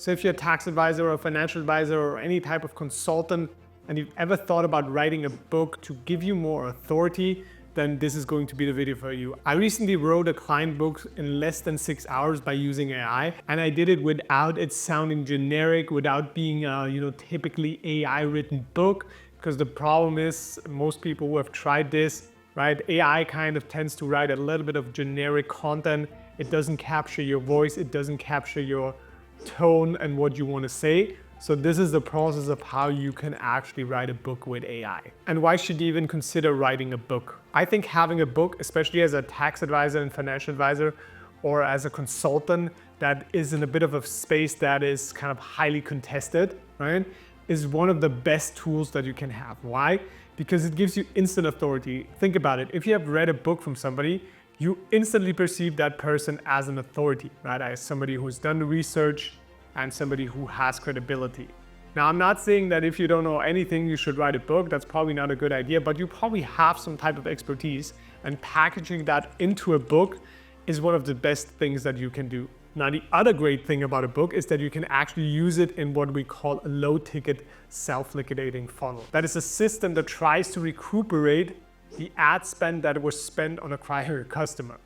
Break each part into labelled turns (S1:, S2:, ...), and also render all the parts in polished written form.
S1: So if you're a tax advisor or a financial advisor or any type of consultant and you've ever thought about writing a book to give you more authority, then this is going to be the video for you. I recently wrote a client book in less than 6 hours by using AI, and I did it without it sounding generic, without being a typically AI written book, because the problem is most people who have tried this, right? AI kind of tends to write a little bit of generic content. It doesn't capture your voice, it doesn't capture your tone and what you want to say. So this is the process of how you can actually write a book with AI. And why should you even consider writing a book? I think having a book, especially as a tax advisor and financial advisor, or as a consultant that is in a bit of a space that is kind of highly contested, right, is one of the best tools that you can have. Why? Because it gives you instant authority. Think about it. If you have read a book from somebody, you instantly perceive that person as an authority, right? As somebody who's done the research, and somebody who has credibility. Now, I'm not saying that if you don't know anything, you should write a book. That's probably not a good idea, but you probably have some type of expertise, and packaging that into a book is one of the best things that you can do. Now, the other great thing about a book is that you can actually use it in what we call a low-ticket self-liquidating funnel. That is a system that tries to recuperate the ad spend that was spent on acquiring a customer.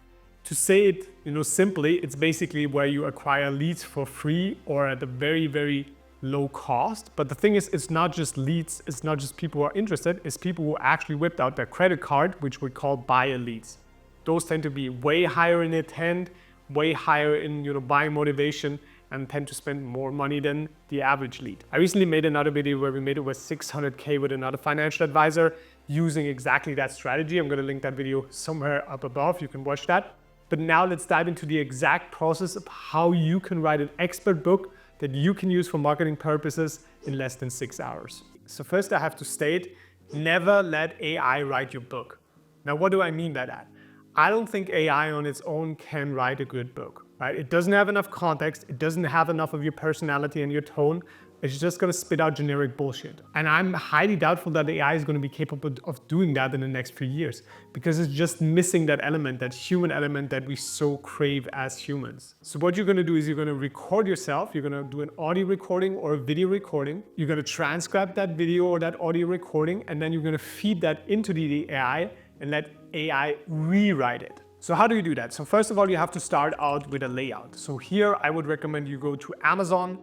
S1: To say it, simply, it's basically where you acquire leads for free or at a very, very low cost. But the thing is, it's not just leads, it's not just people who are interested, it's people who actually whipped out their credit card, which we call buyer leads. Those tend to be way higher in intent, way higher in buying motivation, and tend to spend more money than the average lead. I recently made another video where we made it with 600K with another financial advisor using exactly that strategy. I'm going to link that video somewhere up above. You can watch that. But now let's dive into the exact process of how you can write an expert book that you can use for marketing purposes in less than 6 hours. So first I have to state, never let AI write your book. Now, what do I mean by that? I don't think AI on its own can write a good book, right? It doesn't have enough context. It doesn't have enough of your personality and your tone. It's just going to spit out generic bullshit. And I'm highly doubtful that AI is going to be capable of doing that in the next few years, because it's just missing that element, that human element that we so crave as humans. So what you're going to do is you're going to record yourself. You're going to do an audio recording or a video recording. You're going to transcribe that video or that audio recording, and then you're going to feed that into the AI and let AI rewrite it. So how do you do that? So first of all, you have to start out with a layout. So here I would recommend you go to Amazon,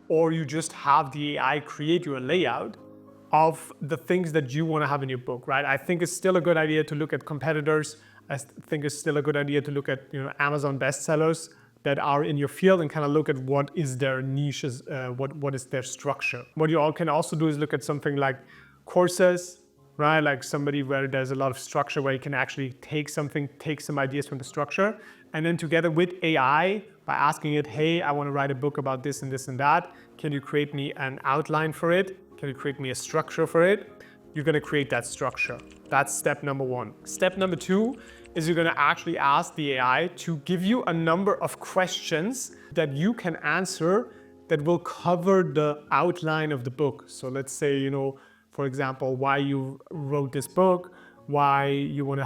S1: or you just have the AI create you a layout of the things that you want to have in your book, right? I think it's still a good idea to look at competitors. I think it's still a good idea to look at Amazon bestsellers that are in your field and kind of look at what is their niches, what is their structure. What you all can also do is look at something like courses, right? Like somebody where there's a lot of structure, where you can actually take some ideas from the structure, and then together with AI, by asking it, hey, I want to write a book about this and this and that. Can you create me an outline for it? Can you create me a structure for it? You're going to create that structure. That's step number one. Step number two is you're going to actually ask the AI to give you a number of questions that you can answer that will cover the outline of the book. So let's say, for example, why you wrote this book, why I want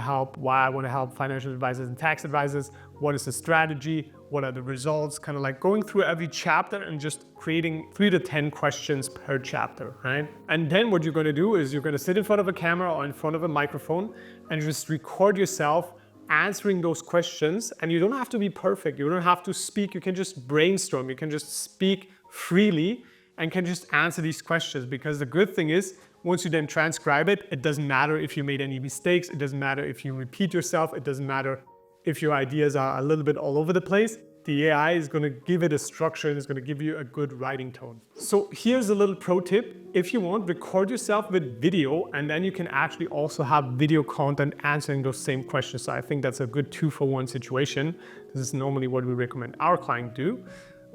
S1: to help financial advisors and tax advisors, what is the strategy, what are the results, kind of like going through every chapter and just creating 3 to 10 questions per chapter, right? And then what you're going to do is you're going to sit in front of a camera or in front of a microphone and just record yourself answering those questions. And you don't have to be perfect. You don't have to speak. You can just brainstorm. You can just speak freely and can just answer these questions, because the good thing is, once you then transcribe it, it doesn't matter if you made any mistakes. It doesn't matter if you repeat yourself. It doesn't matter if your ideas are a little bit all over the place. The AI is going to give it a structure and it's going to give you a good writing tone. So here's a little pro tip. If you want, record yourself with video, and then you can actually also have video content answering those same questions. So I think that's a good 2-for-1 situation. This is normally what we recommend our client do.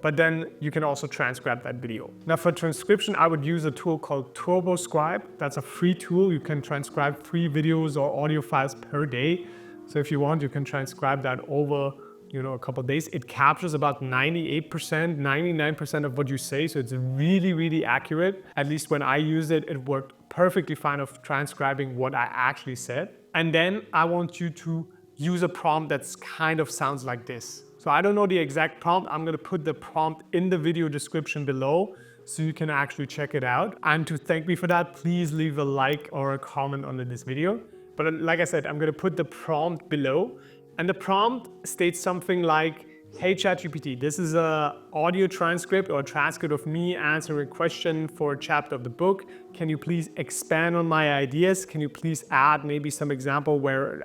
S1: But then you can also transcribe that video. Now for transcription, I would use a tool called TurboScribe. That's a free tool. You can transcribe 3 videos or audio files per day. So if you want, you can transcribe that over a couple of days. It captures about 98%, 99% of what you say. So it's really, really accurate. At least when I used it, it worked perfectly fine of transcribing what I actually said. And then I want you to use a prompt that's kind of sounds like this. So I don't know the exact prompt. I'm gonna put the prompt in the video description below so you can actually check it out. And to thank me for that, please leave a like or a comment under this video. But like I said, I'm gonna put the prompt below. And the prompt states something like, hey ChatGPT, this is an audio transcript or a transcript of me answering a question for a chapter of the book. Can you please expand on my ideas? Can you please add maybe some example where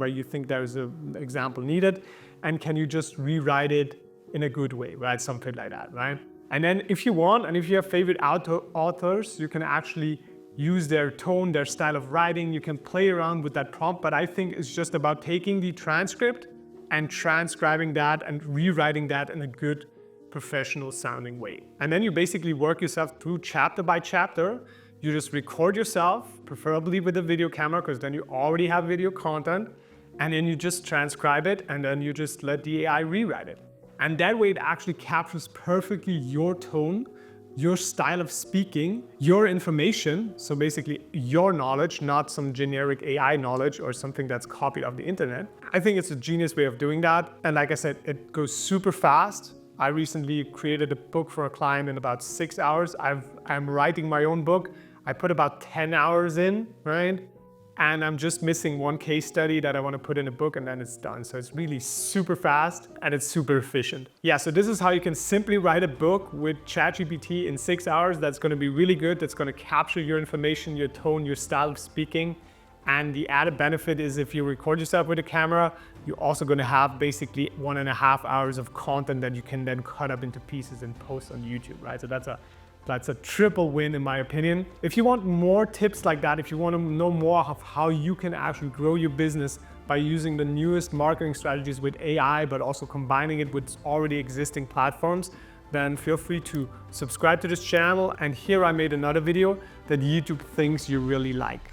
S1: you think there's an example needed? And can you just rewrite it in a good way, right? Something like that, right? And then if you want, and if you have favorite authors, you can actually use their tone, their style of writing. You can play around with that prompt, but I think it's just about taking the transcript and transcribing that and rewriting that in a good professional sounding way. And then you basically work yourself through chapter by chapter. You just record yourself, preferably with a video camera, because then you already have video content. And then you just transcribe it, and then you just let the AI rewrite it. And that way it actually captures perfectly your tone, your style of speaking, your information, so basically your knowledge, not some generic AI knowledge or something that's copied off the internet. I think it's a genius way of doing that. And like I said, it goes super fast. I recently created a book for a client in about 6 hours. I'm writing my own book. I put about 10 hours in, right? And I'm just missing one case study that I want to put in a book, and then it's done. So it's really super fast and it's super efficient. Yeah, so this is how you can simply write a book with ChatGPT in 6 hours. That's going to be really good. That's going to capture your information, your tone, your style of speaking. And the added benefit is if you record yourself with a camera, you're also going to have basically 1.5 hours of content that you can then cut up into pieces and post on YouTube, right? So that's a triple win in my opinion. If you want more tips like that, if you want to know more of how you can actually grow your business by using the newest marketing strategies with AI, but also combining it with already existing platforms, then feel free to subscribe to this channel. And here I made another video that YouTube thinks you really like.